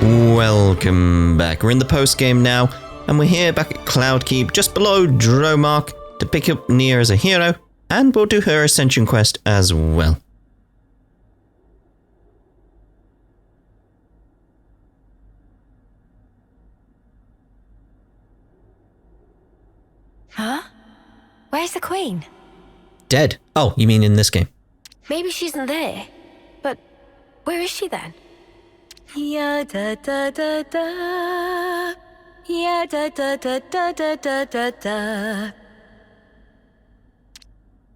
Welcome back. We're in the post-game now, and we're here back at Cloudkeep, just below Dromark, to pick up Nia as a hero, and we'll do her Ascension quest as well. Huh? Where's the Queen? Dead. Oh, you mean in this game? Maybe she isn't there. But where is she then? Ya da da da da. Ya da da da da da da da da.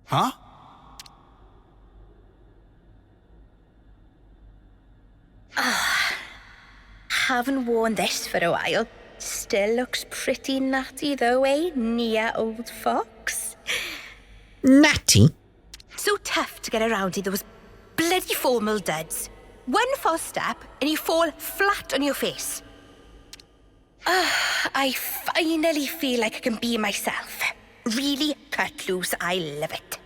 Huh? Haven't worn this for a while. Still looks pretty natty though, eh, Nia, old fox? Natty? So tough to get around in those bloody formal duds. One false step and you fall flat on your face. I finally feel like I can be myself. Really cut loose, I love it.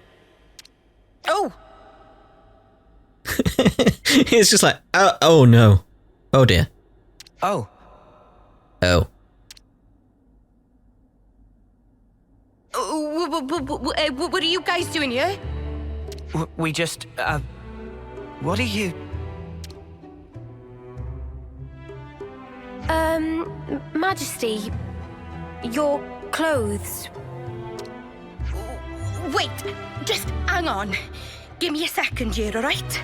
Oh! It's just like, oh no. Oh dear. Oh. Oh. What are you guys doing here? We just, what are you... Majesty, your clothes. Wait, just hang on. Give me a second here, all right?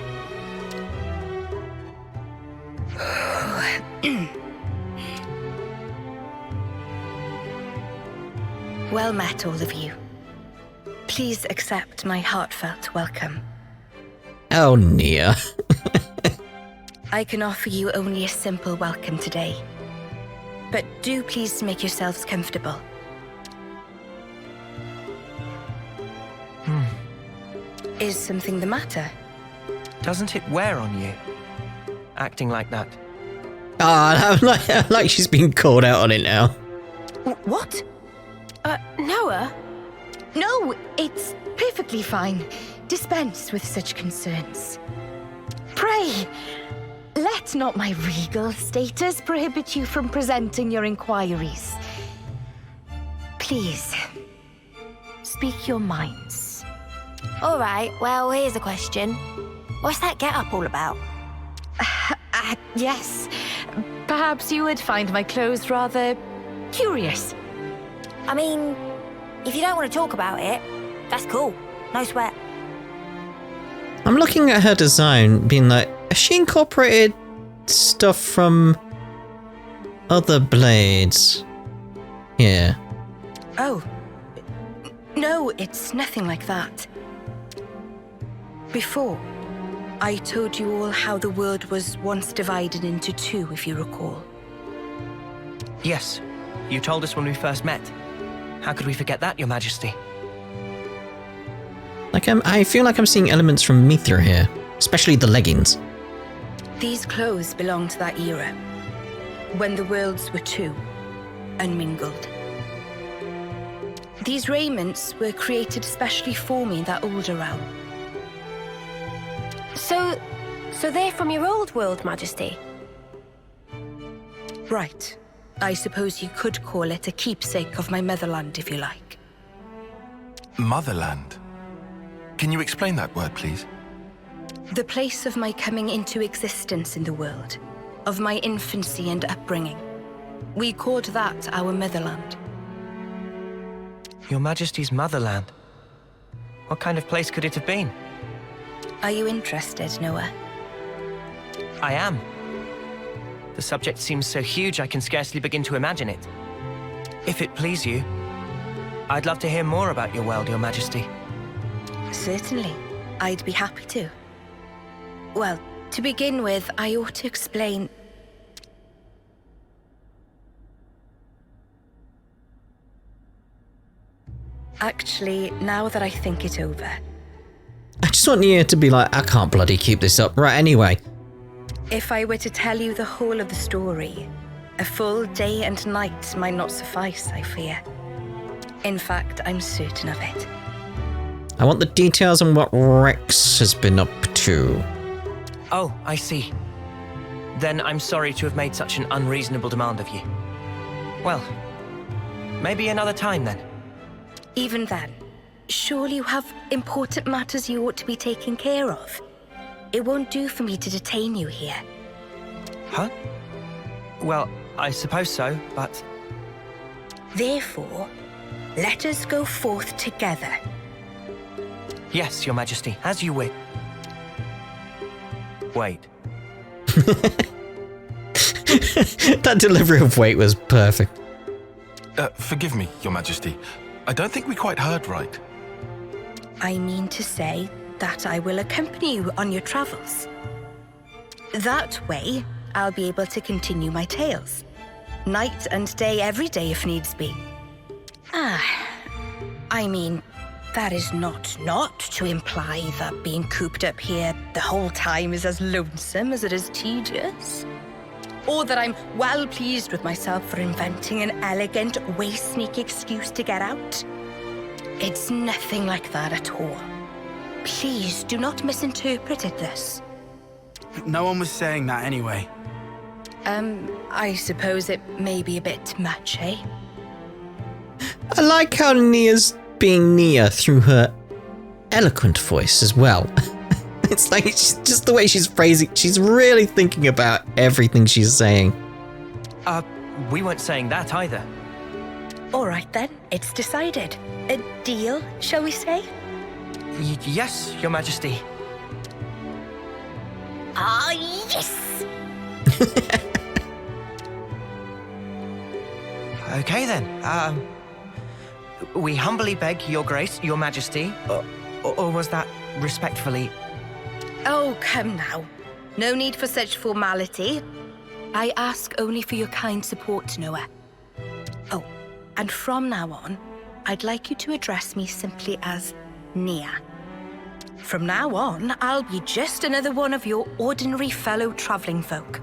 Well met, all of you. Please accept my heartfelt welcome. Oh, Nia. I can offer you only a simple welcome today. But do please make yourselves comfortable. Is something the matter? Doesn't it wear on you? Acting like that. Ah, like she's been called out on it now. What? Noah? No, it's perfectly fine. Dispense with such concerns. Pray, let not my regal status prohibit you from presenting your inquiries. Please, speak your minds. All right, well, here's a question. What's that get-up all about? Yes, perhaps you would find my clothes rather curious. I mean, if you don't want to talk about it, that's cool. No sweat. I'm looking at her design, being like, has she incorporated stuff from other blades? Yeah. Oh, no, it's nothing like that. Before, I told you all how the world was once divided into two, if you recall. Yes, you told us when we first met. How could we forget that, Your Majesty? Like, I feel like I'm seeing elements from Maktha here, especially the leggings. These clothes belong to that era, when the worlds were two, unmingled. These raiments were created especially for me in that older realm. So they're from your old world, Majesty? Right. I suppose you could call it a keepsake of my motherland, if you like. Motherland? Can you explain that word, please? The place of my coming into existence in the world, of my infancy and upbringing. We called that our motherland. Your Majesty's motherland? What kind of place could it have been? Are you interested, Noah? I am. The subject seems so huge I can scarcely begin to imagine it. If it please you, I'd love to hear more about your world, Your Majesty. Certainly. I'd be happy to. Well, to begin with, I ought to explain... Actually, now that I think it over... I just want Nia to be like, I can't bloody keep this up. Right, anyway. If I were to tell you the whole of the story, a full day and night might not suffice, I fear. In fact, I'm certain of it. I want the details on what Rex has been up to. Oh, I see. Then I'm sorry to have made such an unreasonable demand of you. Well, maybe another time then. Even then, surely you have important matters you ought to be taking care of. It won't do for me to detain you here. Huh? Well, I suppose so, but... Therefore, let us go forth together. Yes, Your Majesty, as you wish. Wait. That delivery of wait was perfect. Forgive me, Your Majesty. I don't think we quite heard right. I mean to say that I will accompany you on your travels. That way, I'll be able to continue my tales. Night and day, every day if needs be. I mean, that is not to imply that being cooped up here the whole time is as lonesome as it is tedious. Or that I'm well pleased with myself for inventing an elegant, way-sneak excuse to get out. It's nothing like that at all. Please do not misinterpret it this. No one was saying that anyway. I suppose it may be a bit much, eh? I like how Nia's being Nia through her eloquent voice as well. It's like, it's just the way she's phrasing, she's really thinking about everything she's saying. We weren't saying that either. All right then, it's decided. A deal, shall we say? Yes, Your Majesty. Ah, yes! Okay then, we humbly beg Your Grace, Your Majesty, or was that respectfully? Oh, come now. No need for such formality. I ask only for your kind support, Noah. Oh, and from now on, I'd like you to address me simply as Nia. From now on, I'll be just another one of your ordinary fellow traveling folk.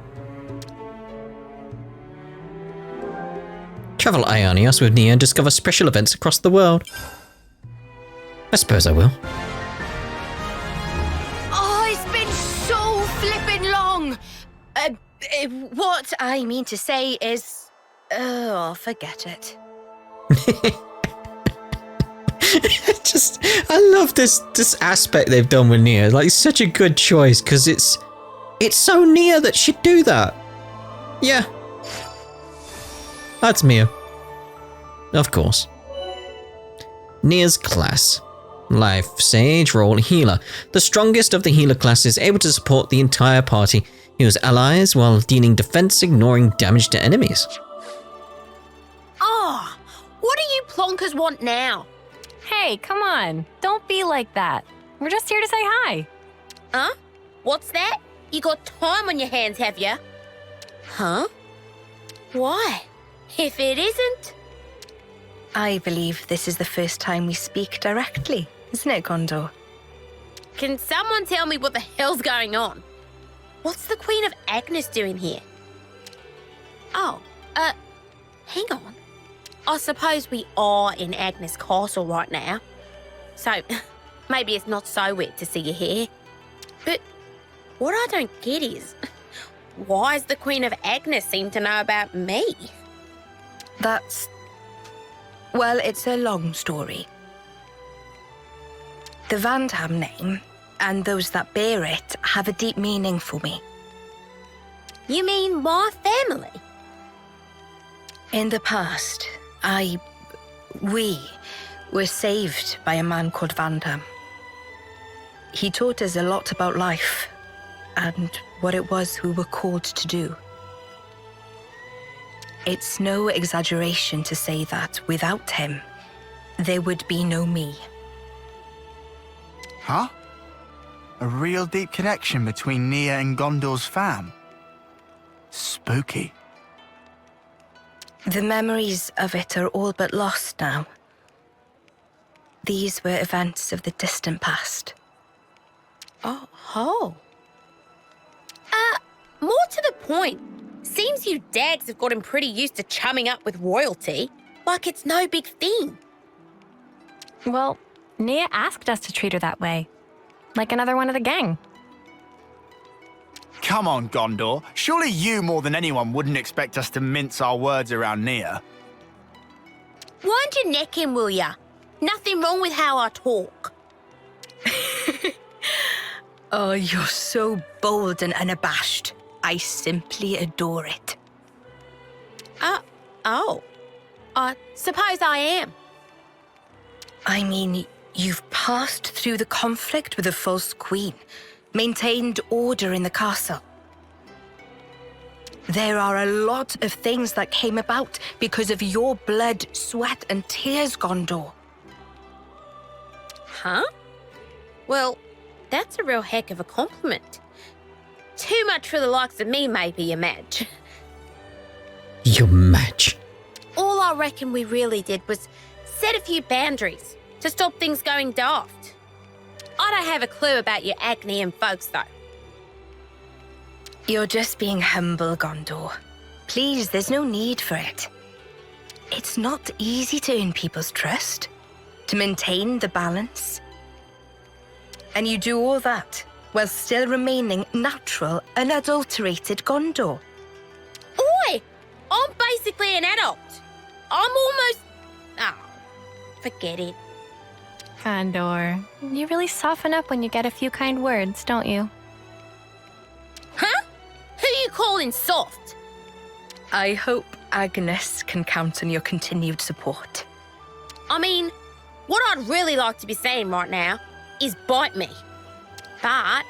Travel Ionios with Nia and discover special events across the world. I suppose I will. Oh, it's been so flippin' long! What I mean to say is... Oh, forget it. I love this aspect they've done with Nia. Like, it's such a good choice, because it's so Nia that she'd do that. Yeah. That's Mia. Of course. Nia's class. Life Sage, role Healer. The strongest of the healer classes, able to support the entire party. Heals allies while dealing defense, ignoring damage to enemies. Oh, what do you plonkers want now? Hey, come on. Don't be like that. We're just here to say hi. Huh? What's that? You got time on your hands, have you? Huh? Why? If it isn't... I believe this is the first time we speak directly, isn't it, Gondor? Can someone tell me what the hell's going on? What's the Queen of Agnes doing here? Oh, hang on. I suppose we are in Agnes Castle right now. So, maybe it's not so weird to see you here. But what I don't get is, why does the Queen of Agnes seem to know about me? That's... Well, it's a long story. The Vandham name, and those that bear it, have a deep meaning for me. You mean my family? In the past, we were saved by a man called Vandham. He taught us a lot about life and what it was we were called to do. It's no exaggeration to say that without him, there would be no me. Huh? A real deep connection between Nia and Gondor's fam. Spooky. The memories of it are all but lost now. These were events of the distant past. Oh. More to the point. Seems you dags have gotten pretty used to chumming up with royalty, like it's no big thing. Well, Nia asked us to treat her that way. Like another one of the gang. come on, Gondor. Surely you more than anyone wouldn't expect us to mince our words around Nia. Wind your neck in, will ya? Nothing wrong with how I talk. Oh, you're so bold and unabashed. I simply adore it. I suppose I am. I mean, you've passed through the conflict with the false queen, maintained order in the castle. There are a lot of things that came about because of your blood, sweat, and tears, Gondor. Huh? Well, that's a real heck of a compliment. Too much for the likes of me, maybe, you Madge. Your match. All I reckon we really did was set a few boundaries to stop things going daft. I don't have a clue about your Agnian folks, though. You're just being humble, Gondor. Please, there's no need for it. It's not easy to earn people's trust, to maintain the balance. And you do all that while still remaining natural, unadulterated Gondor. Oi! I'm basically an adult. I'm almost... Oh, forget it. Gondor, you really soften up when you get a few kind words, don't you? Huh? Who you calling soft? I hope Agnes can count on your continued support. I mean, what I'd really like to be saying right now is bite me. But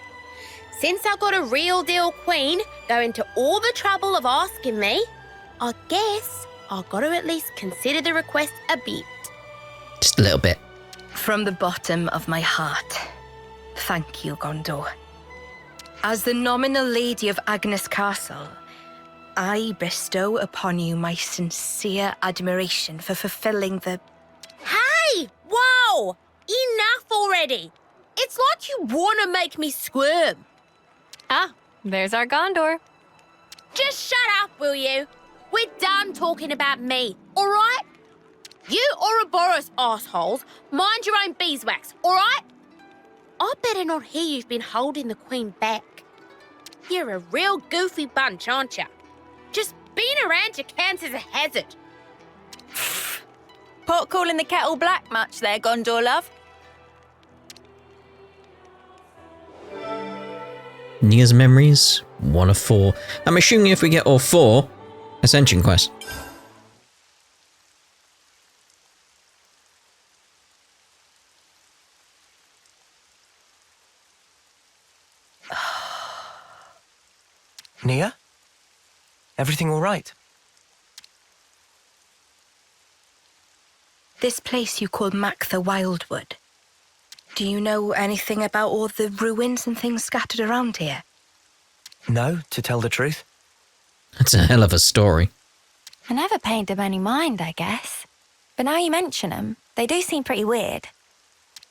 since I got a real deal queen going to all the trouble of asking me, I guess I've got to at least consider the request a bit. Just a little bit. From the bottom of my heart, thank you, Gondor. As the nominal lady of Agnes Castle, I bestow upon you my sincere admiration for fulfilling the... Hey! Whoa! Enough already! It's like you want to make me squirm. Ah, there's our Gondor. Just shut up, will you? We're done talking about me, all right? You Ouroboros assholes, mind your own beeswax, all right? I better not hear you've been holding the Queen back. You're a real goofy bunch, aren't you? Just being around you counts as a hazard. Pot calling the kettle black much there, Gondor, love? Nia's memories, 1 of 4. I'm assuming if we get all 4, Ascension quest. Nia? Everything all right? This place you call Maktha Wildwood. Do you know anything about all the ruins and things scattered around here? No, to tell the truth. That's a hell of a story. I never paid them any mind, I guess. But now you mention them, they do seem pretty weird.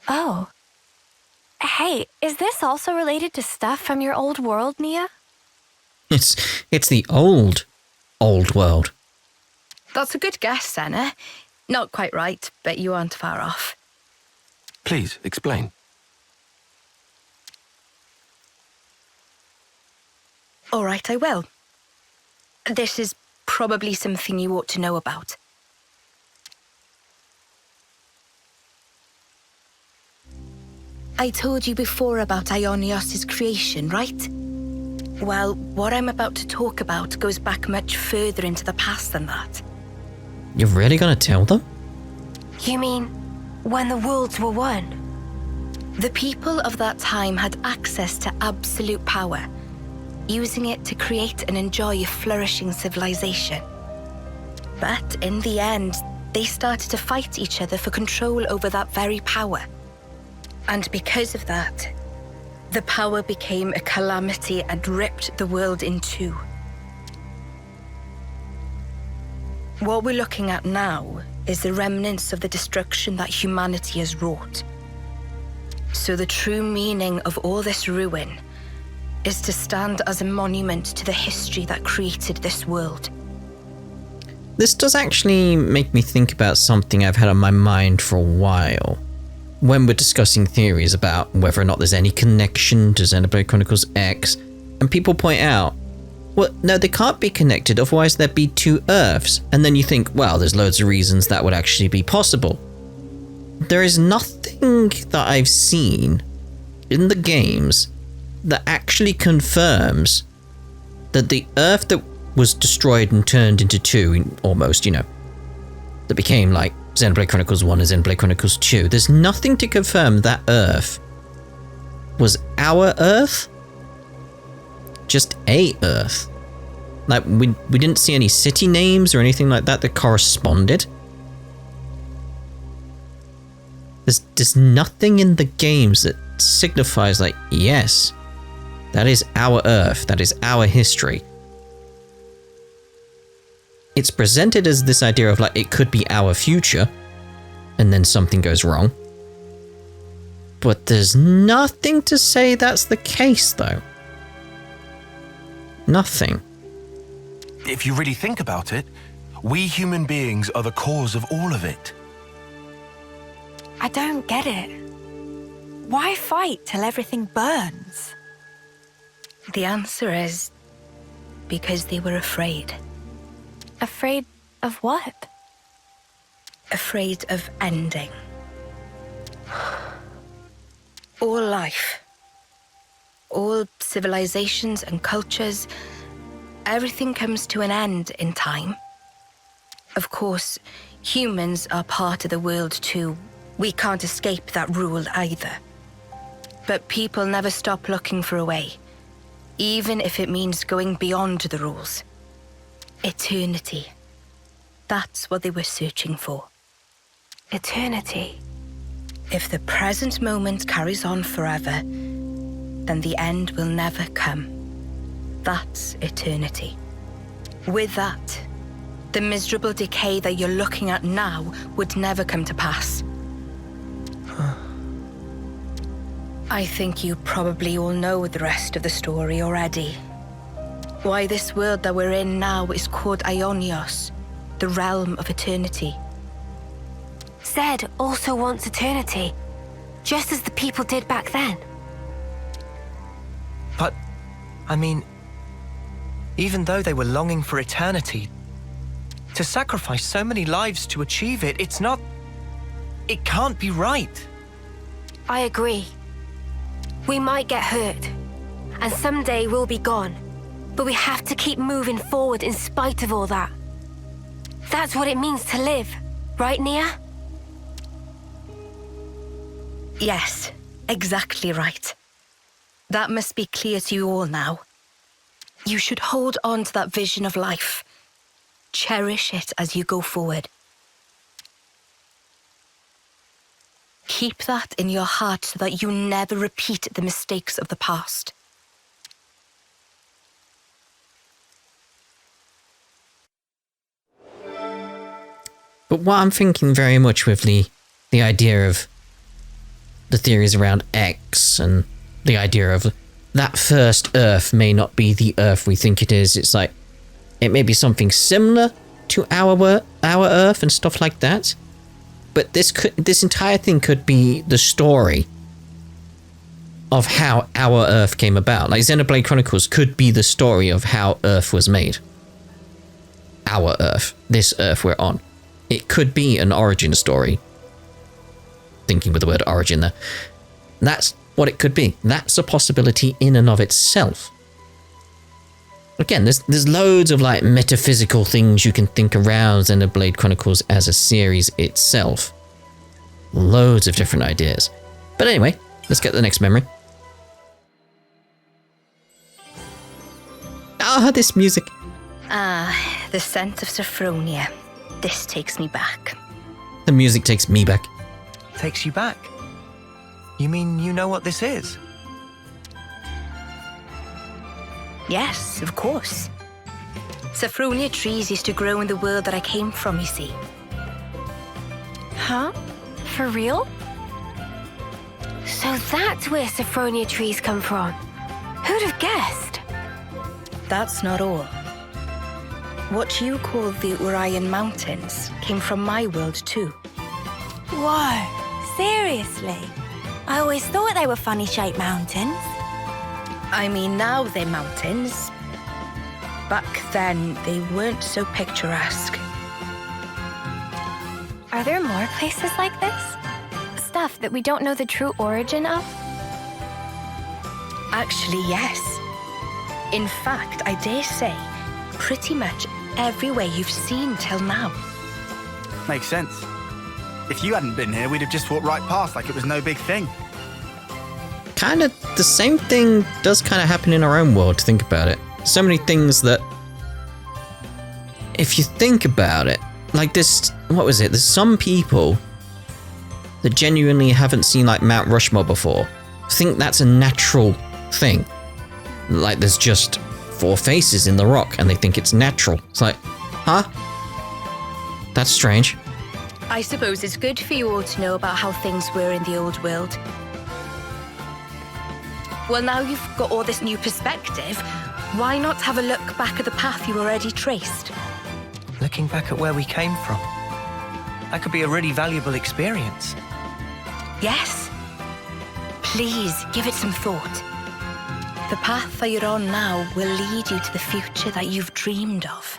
Oh. Hey, is this also related to stuff from your old world, Nia? It's the old world. That's a good guess, Senna. Not quite right, but you aren't far off. Please, explain. All right, I will. This is probably something you ought to know about. I told you before about Ionios' creation, right? Well, what I'm about to talk about goes back much further into the past than that. You're really gonna tell them? You mean when the worlds were one? The people of that time had access to absolute power, using it to create and enjoy a flourishing civilization. But in the end, they started to fight each other for control over that very power. And because of that, the power became a calamity and ripped the world in two. What we're looking at now is the remnants of the destruction that humanity has wrought. So the true meaning of all this ruin is to stand as a monument to the history that created this world. This does actually make me think about something I've had on my mind for a while. When we're discussing theories about whether or not there's any connection to Xenoblade Chronicles X, And people point out, well, no, they can't be connected, otherwise there'd be two Earths. And then you think, well, there's loads of reasons that would actually be possible. There is nothing that I've seen in the games that actually confirms that the Earth that was destroyed and turned into two, almost, that became like Xenoblade Chronicles 1 and Xenoblade Chronicles 2. There's nothing to confirm that Earth was our Earth. Just a Earth. Like, we didn't see any city names or anything like that corresponded. There's nothing in the games that signifies, like, yes, that is our Earth, that is our history. It's presented as this idea of, like, it could be our future, and then something goes wrong. But there's nothing to say that's the case, though. Nothing. If you really think about it, we human beings are the cause of all of it. I don't get it. Why fight till everything burns? The answer is because they were afraid. Afraid of what? Afraid of ending. All life, all civilizations and cultures, everything comes to an end in time. Of course, humans are part of the world too. We can't escape that rule either. But people never stop looking for a way, even if it means going beyond the rules. Eternity. That's what they were searching for. Eternity. If the present moment carries on forever, then the end will never come. That's eternity. With that, the miserable decay that you're looking at now would never come to pass. I think you probably all know the rest of the story already. Why this world that we're in now is called Aionios, the realm of eternity. Zed also wants eternity, just as the people did back then. But, I mean, even though they were longing for eternity, to sacrifice so many lives to achieve it, it can't be right. I agree. We might get hurt, and someday we'll be gone, but we have to keep moving forward in spite of all that. That's what it means to live, right, Nia? Yes, exactly right. That must be clear to you all now. You should hold on to that vision of life. Cherish it as you go forward. Keep that in your heart so that you never repeat the mistakes of the past. But what I'm thinking very much with the idea of the theories around X and the idea of that first Earth may not be the Earth we think it is. It's like, it may be something similar to our Earth and stuff like that. But this entire thing could be the story of how our Earth came about. Like Xenoblade Chronicles could be the story of how Earth was made. Our Earth, this Earth we're on. It could be an origin story. Thinking with the word origin there. That's what it could be. That's a possibility in and of itself. Again, there's loads of like metaphysical things you can think around Xenoblade Chronicles as a series itself. Loads of different ideas. But anyway, let's get to the next memory. Ah, this music. Ah, the scent of Sophronia. This takes me back. The music takes me back. Takes you back? You mean you know what this is? Yes, of course. Sophronia trees used to grow in the world that I came from, you see. Huh? For real? So that's where Sophronia trees come from. Who'd have guessed? That's not all. What you call the Urian Mountains came from my world too. Whoa, seriously? I always thought they were funny-shaped mountains. I mean, now they're mountains. Back then, they weren't so picturesque. Are there more places like this? Stuff that we don't know the true origin of? Actually, yes. In fact, I dare say, pretty much everywhere you've seen till now. Makes sense. If you hadn't been here, we'd have just walked right past like it was no big thing. Kind of the same thing does kind of happen in our own world, to think about it. So many things that, if you think about it, like this, what was it? There's some people that genuinely haven't seen like Mount Rushmore before. Think that's a natural thing. Like there's just 4 faces in the rock and they think it's natural. It's like, huh? That's strange. I suppose it's good for you all to know about how things were in the old world. Well, now you've got all this new perspective, why not have a look back at the path you already traced? Looking back at where we came from. That could be a really valuable experience. Yes. Please, give it some thought. The path that you're on now will lead you to the future that you've dreamed of.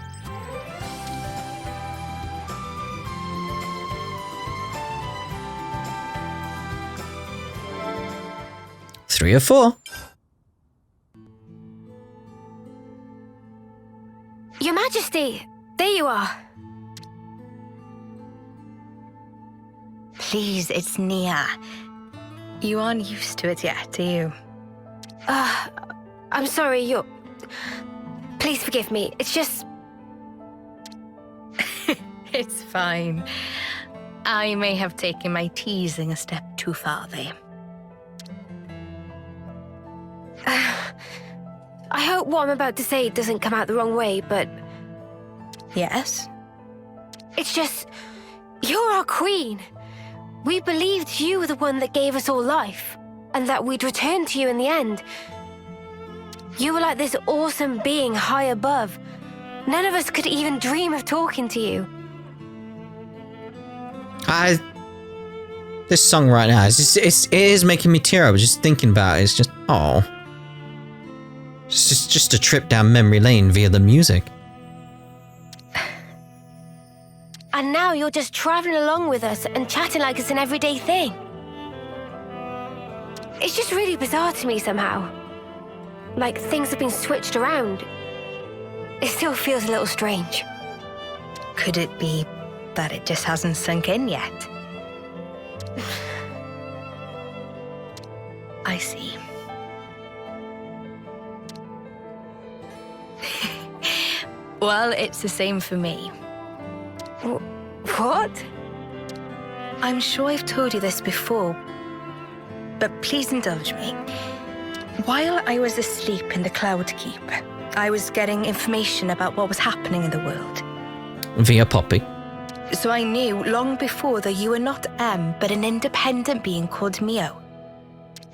Three or 4. Your Majesty, there you are. Please, it's Nia. You aren't used to it yet, are you? I'm sorry, you're... Please forgive me, it's just... It's fine. I may have taken my teasing a step too far there. I hope what I'm about to say doesn't come out the wrong way, but... Yes? It's just... You're our queen. We believed you were the one that gave us all life, and that we'd return to you in the end. You were like this awesome being high above. None of us could even dream of talking to you. This song right now, it is making me tear. I was just thinking about it. It's just, oh. It's just a trip down memory lane via the music. And now you're just traveling along with us and chatting like it's an everyday thing. It's just really bizarre to me somehow. Like things have been switched around. It still feels a little strange. Could it be that it just hasn't sunk in yet? I see. Well, it's the same for me. What? I'm sure I've told you this before, but please indulge me. While I was asleep in the Cloud Keep, I was getting information about what was happening in the world. Via Poppy. So I knew long before that you were not M, but an independent being called Mio.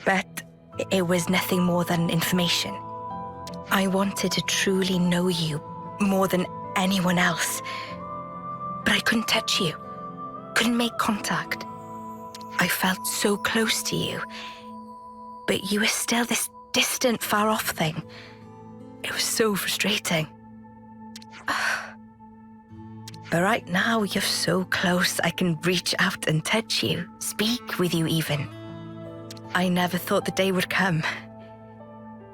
But it was nothing more than information. I wanted to truly know you more than anyone else. But I couldn't touch you, couldn't make contact. I felt so close to you, but you were still this distant, far-off thing. It was so frustrating. But right now, you're so close, I can reach out and touch you, speak with you even. I never thought the day would come.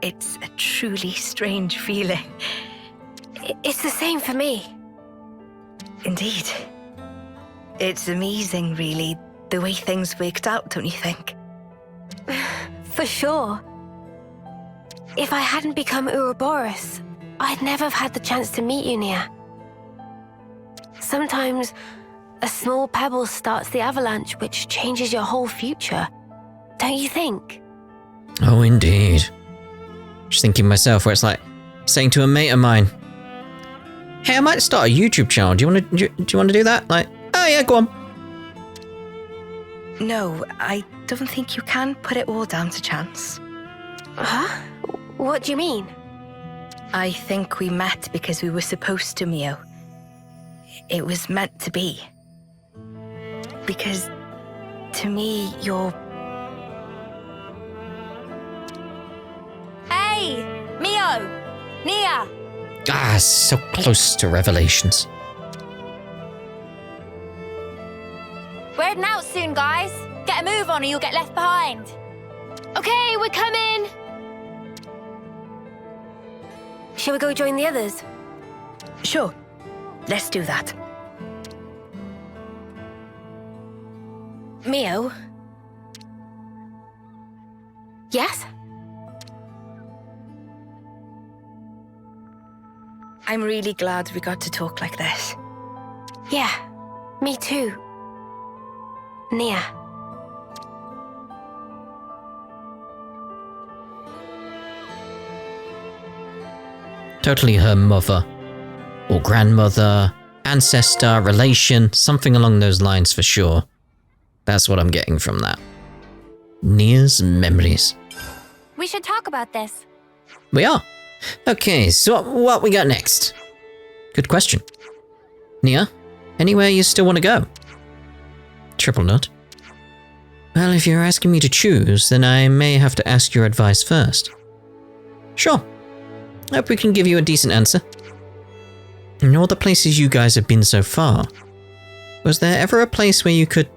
It's a truly strange feeling. It's the same for me. Indeed. It's amazing, really, the way things worked out, don't you think? For sure. If I hadn't become Ouroboros, I'd never have had the chance to meet you, Nia. Sometimes, a small pebble starts the avalanche which changes your whole future. Don't you think? Oh, indeed. Just thinking myself where it's like saying to a mate of mine, hey, I might start a YouTube channel. Do you want to do that? Like, oh yeah, go on. No, I don't think you can put it all down to chance. Huh? What do you mean? I think we met because we were supposed to, Mio. It was meant to be. Because, to me, you're... Hey! Neo! Nia! Ah, so close to revelations. We're heading out soon, guys. Get a move on or you'll get left behind. Okay, we're coming. Shall we go join the others? Sure, let's do that. Mio? Yes? I'm really glad we got to talk like this. Yeah, me too. Nia. Totally her mother. Or grandmother, ancestor, relation, something along those lines for sure. That's what I'm getting from that. Nia's memories. We should talk about this. We are. Okay, so what we got next? Good question. Nia, anywhere you still want to go? Triple nut. Well, if you're asking me to choose, then I may have to ask your advice first. Sure. Hope we can give you a decent answer. In all the places you guys have been so far, was there ever a place where you could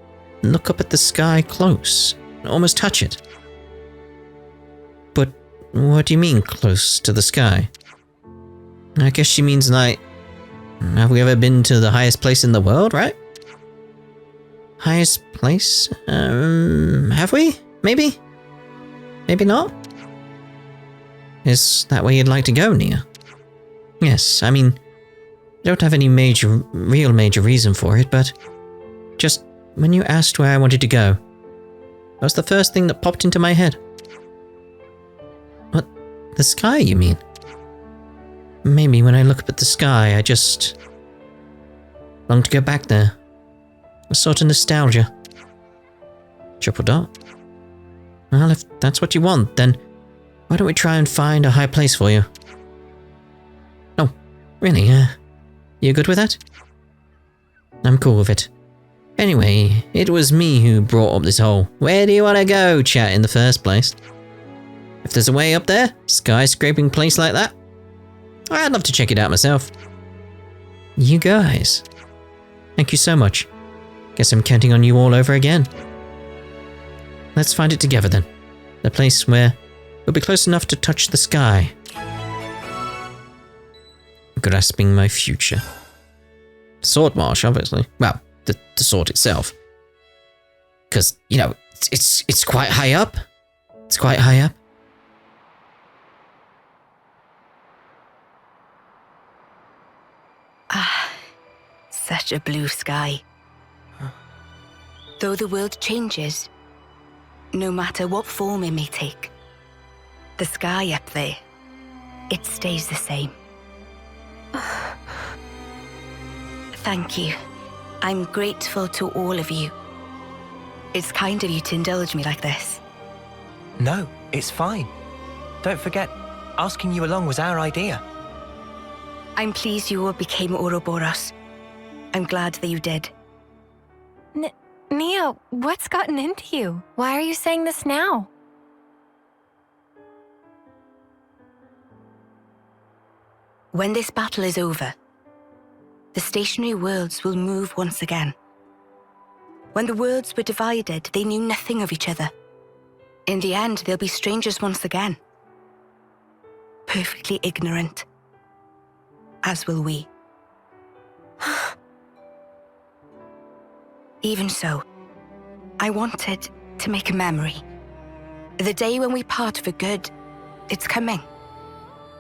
look up at the sky close, almost touch it? But what do you mean close to the sky? I guess she means like, have we ever been to the highest place in the world, right? Highest place? Have we? Maybe? Maybe not? Is that where you'd like to go, Nia? Yes, I mean, I don't have any real major reason for it, but just when you asked where I wanted to go, that was the first thing that popped into my head. What? The sky, you mean? Maybe when I look up at the sky, I just long to go back there. A sort of nostalgia. Triple dot. Well, if that's what you want, then why don't we try and find a high place for you? Oh, really? You good with that? I'm cool with it. Anyway, it was me who brought up this whole "where do you want to go" chat in the first place. If there's a way up there, skyscraping place like that, I'd love to check it out myself. You guys. Thank you so much. Guess I'm counting on you all over again. Let's find it together then. The place where we'll be close enough to touch the sky. Grasping my future. Sword marsh, obviously. Well, the sword itself. Because, you know, it's quite high up. It's quite high up. Ah, such a blue sky. Though the world changes, no matter what form it may take, the sky up there, it stays the same. Thank you. I'm grateful to all of you. It's kind of you to indulge me like this. No, it's fine. Don't forget, asking you along was our idea. I'm pleased you all became Ouroboros. I'm glad that you did. Nia, what's gotten into you? Why are you saying this now? When this battle is over, the stationary worlds will move once again. When the worlds were divided, they knew nothing of each other. In the end, they'll be strangers once again. Perfectly ignorant. As will we. Even so, I wanted to make a memory. The day when we part for good, it's coming.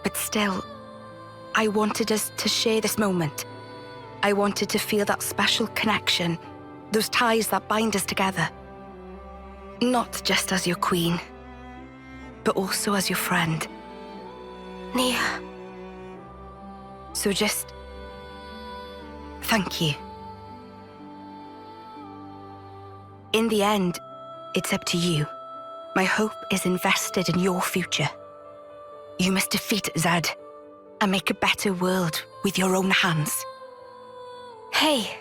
But still, I wanted us to share this moment. I wanted to feel that special connection, those ties that bind us together. Not just as your queen, but also as your friend. Nia. So just thank you. In the end, it's up to you. My hope is invested in your future. You must defeat Zed and make a better world with your own hands. Hey,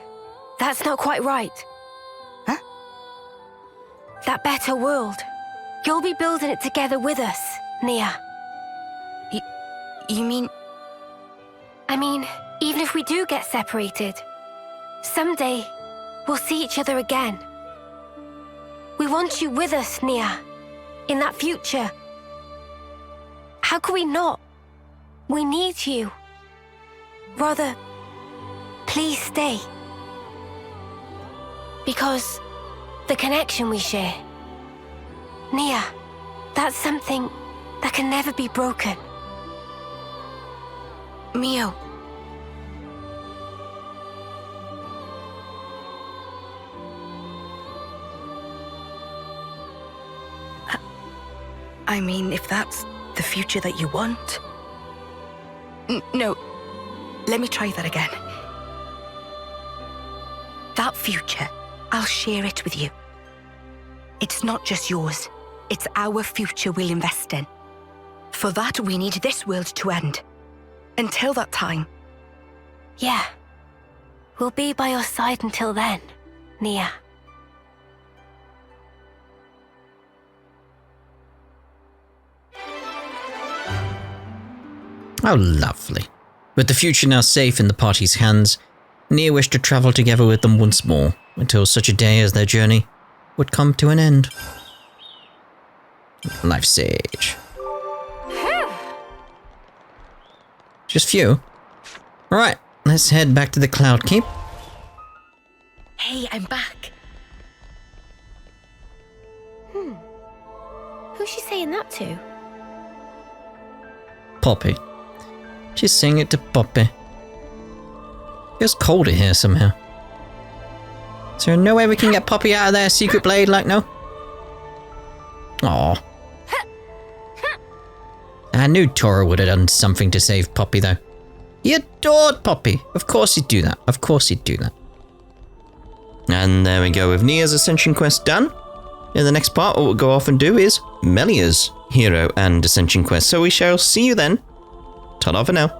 that's not quite right. Huh? That better world. You'll be building it together with us, Nia. You mean... I mean, even if we do get separated, someday we'll see each other again. We want you with us, Nia, in that future. How could we not? We need you. Rather, please stay. Because the connection we share, Nia, that's something that can never be broken. Mio. I mean, if that's the future that you want... No, let me try that again. That future, I'll share it with you. It's not just yours. It's our future we'll invest in. For that, we need this world to end. Until that time. Yeah. We'll be by your side until then, Nia. How lovely. With the future now safe in the party's hands, Nia wished to travel together with them once more, until such a day as their journey would come to an end. Life Sage. Just few. Alright, let's head back to the Cloud Keep. Hey, I'm back. Who's she saying that to? Poppy. She's saying it to Poppy. Feels colder here somehow. Is there no way we can get Poppy out of their secret blade, like no? Aww. I knew Tora would have done something to save Poppy, though. He adored Poppy. Of course he'd do that. Of course he'd do that. And there we go with Nia's Ascension quest done. In the next part, what we'll go off and do is Melia's Hero and Ascension quest. So we shall see you then. Ta-da for now.